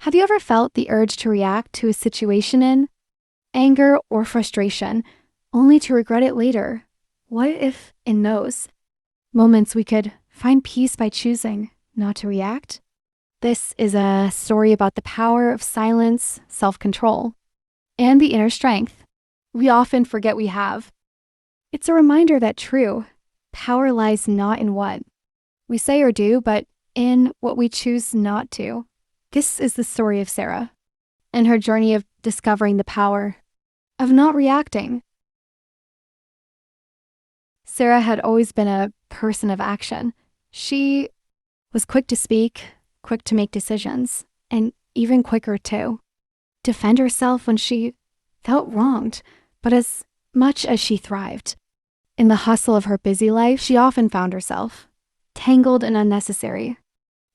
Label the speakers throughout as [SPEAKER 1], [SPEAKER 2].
[SPEAKER 1] Have you ever felt the urge to react to a situation in anger or frustration, only to regret it later? What if, in those moments, we could find peace by choosing not to react? This is a story about the power of silence, self-control, and the inner strength we often forget we have. It's a reminder that true power lies not in what we say or do, but in what we choose not to. This is the story of Sarah and her journey of discovering the power of not reacting. Sarah had always been a person of action. She was quick to speak, quick to make decisions, and even quicker to defend herself when she felt wronged, but as much as she thrived. In the hustle of her busy life, she often found herself tangled in unnecessary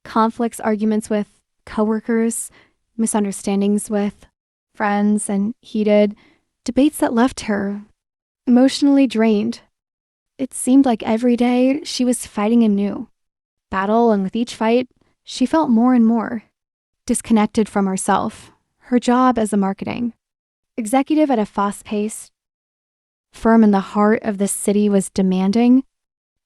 [SPEAKER 1] conflicts, arguments with coworkers, misunderstandings with friends, and heated debates that left her emotionally drained. It seemed like every day she was fighting a new battle, and with each fight, she felt more and more disconnected from herself. Her job as a marketing executive at a fast-paced firm in the heart of the city was demanding.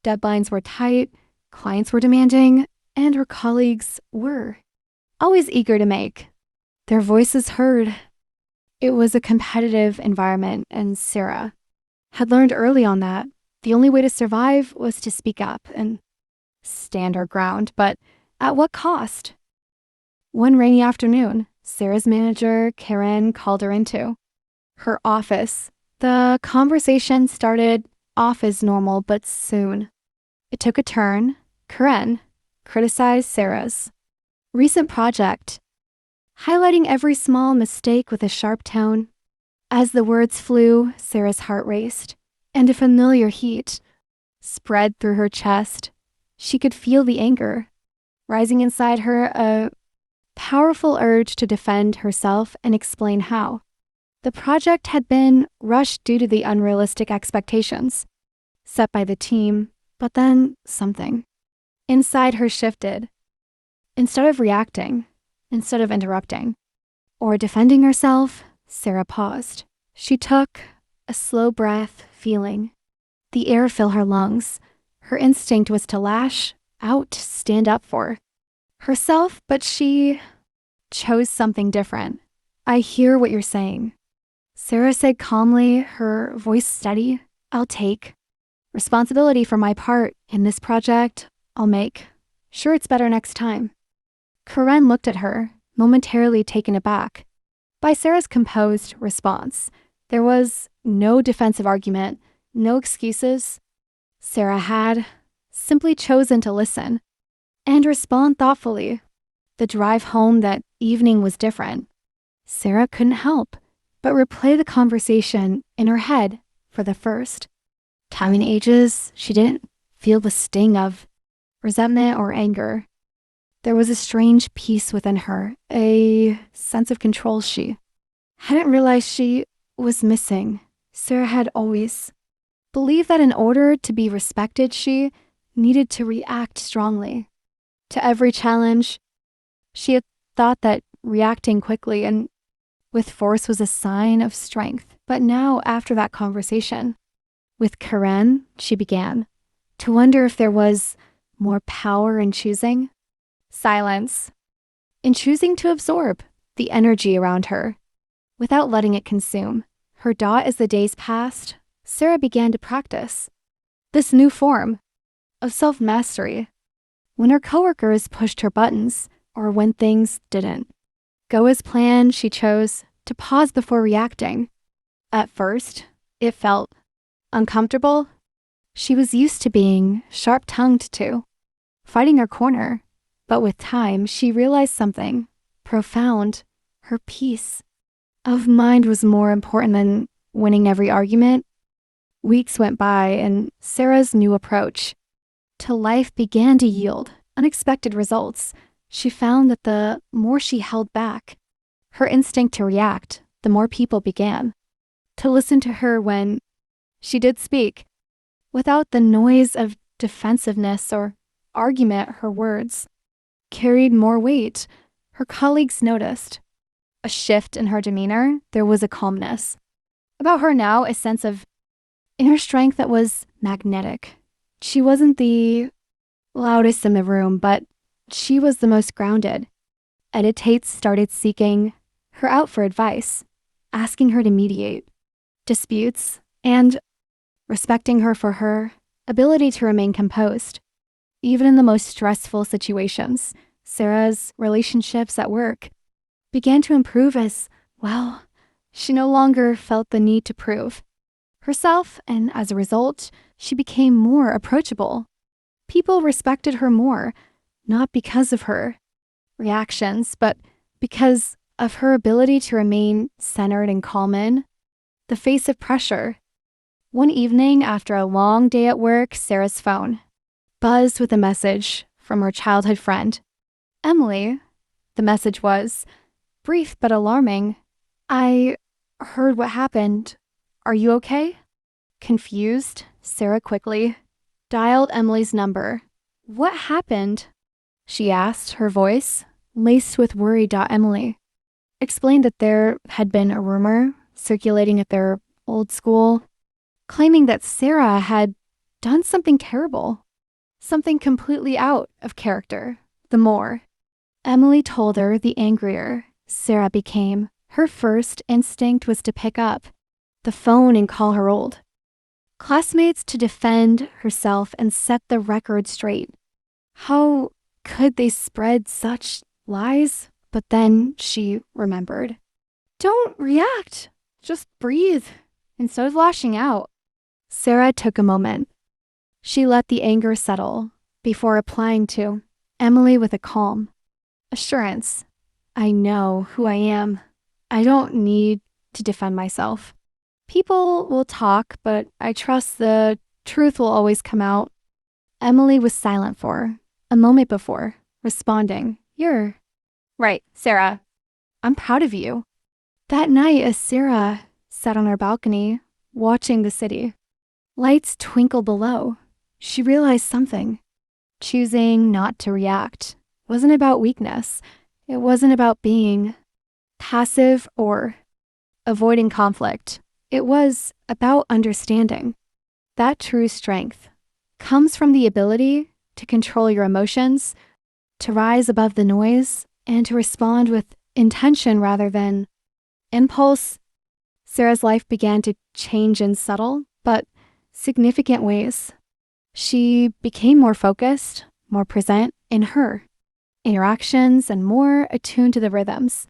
[SPEAKER 1] Deadlines were tight, clients were demanding, and her colleagues were always eager to make their voices heard. It was a competitive environment, and Sarah had learned early on that the only way to survive was to speak up and stand her ground, but at what cost? One rainy afternoon, Sarah's manager, Karen, called her into her office. The conversation started off as normal, but soon it took a turn. Karen criticized Sarah's recent project, highlighting every small mistake with a sharp tone. As the words flew, Sarah's heart raced, and a familiar heat spread through her chest. She could feel the anger rising inside her, a powerful urge to defend herself and explain how the project had been rushed due to the unrealistic expectations set by the team. But then something inside her shifted. Instead of reacting, instead of interrupting, or defending herself, Sarah paused. She took a slow breath, feeling the air fill her lungs. Her instinct was to lash out, stand up for herself, but she chose something different. "I hear what you're saying," Sarah said calmly, her voice steady. "I'll take responsibility for my part in this project. I'll make sure it's better next time." Karen looked at her, momentarily taken aback by Sarah's composed response. There was no defensive argument, no excuses. Sarah had simply chosen to listen and respond thoughtfully. The drive home that evening was different. Sarah couldn't help but replay the conversation in her head for the first time in ages. She didn't feel the sting of resentment or anger. There was a strange peace within her, a sense of control she hadn't realized she was missing. Sarah had always believed that in order to be respected, she needed to react strongly to every challenge. She had thought that reacting quickly and with force was a sign of strength. But now, after that conversation with Karen, she began to wonder if there was more power in choosing silence, in choosing to absorb the energy around her without letting it consume her. As the days passed, Sarah began to practice this new form of self-mastery. When her coworkers pushed her buttons, or when things didn't go as planned, she chose to pause before reacting. At first, it felt uncomfortable. She was used to being sharp-tongued too, fighting her corner. But with time, she realized something profound. Her peace of mind was more important than winning every argument. Weeks went by, and Sarah's new approach to life began to yield unexpected results. She found that the more she held back her instinct to react, the more people began to listen to her when she did speak. Without the noise of defensiveness or argument, her words carried more weight. Her colleagues noticed a shift in her demeanor. There was a calmness. About her now, a sense of inner strength that was magnetic. She wasn't the loudest in the room, but she was the most grounded. Editates started seeking her out for advice, asking her to mediate disputes, and respecting her for her ability to remain composed. Even in the most stressful situations, Sarah's relationships at work began to improve as, well, she no longer felt the need to prove herself, and as a result, she became more approachable. People respected her more, not because of her reactions, but because of her ability to remain centered and calm in the face of pressure. One evening, after a long day at work, Sarah's phone buzzed with a message from her childhood friend. Emily, the message was brief but alarming. I heard what happened. Are you okay? Confused, Sarah quickly dialed Emily's number. What happened? She asked, her voice laced with worry. Emily explained that there had been a rumor circulating at their old school, claiming that Sarah had done something terrible, something completely out of character. The more Emily told her, the angrier Sarah became. Her first instinct was to pick up the phone and call her old classmates to defend herself and set the record straight. How could they spread such lies? But then she remembered. Don't react. Just breathe instead of lashing out. Sarah took a moment. She let the anger settle before replying to Emily with a calm assurance. I know who I am. I don't need to defend myself. People will talk, but I trust the truth will always come out. Emily was silent for a moment before responding. You're right, Sarah. I'm proud of you. That night, as Sarah sat on her balcony, watching the city lights twinkle below, she realized something. Choosing not to react wasn't about weakness. It wasn't about being passive or avoiding conflict. It was about understanding. That true strength comes from the ability to control your emotions, to rise above the noise, and to respond with intention rather than impulse. Sarah's life began to change in subtle but significant ways. She became more focused, more present in her interactions, and more attuned to the rhythms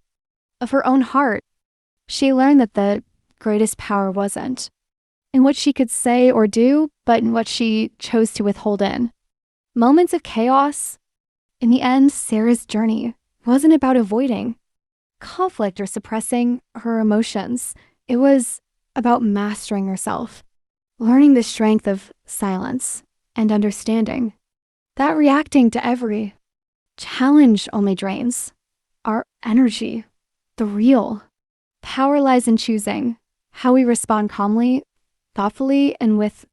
[SPEAKER 1] of her own heart. She learned that the greatest power wasn't in what she could say or do, but in what she chose to withhold in moments of chaos. In the end, Sarah's journey wasn't about avoiding conflict or suppressing her emotions. It was about mastering herself, learning the strength of silence and understanding that reacting to every challenge only drains our energy. The real power lies in choosing how we respond calmly, thoughtfully, and with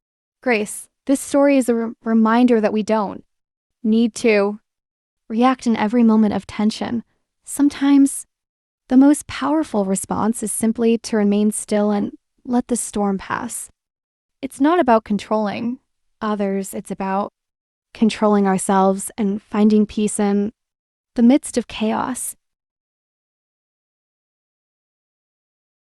[SPEAKER 1] grace. This story is a reminder that we don't need to react in every moment of tension. Sometimes the most powerful response is simply to remain still and let the storm pass. It's not about controlling others, it's about controlling ourselves and finding peace in the midst of chaos.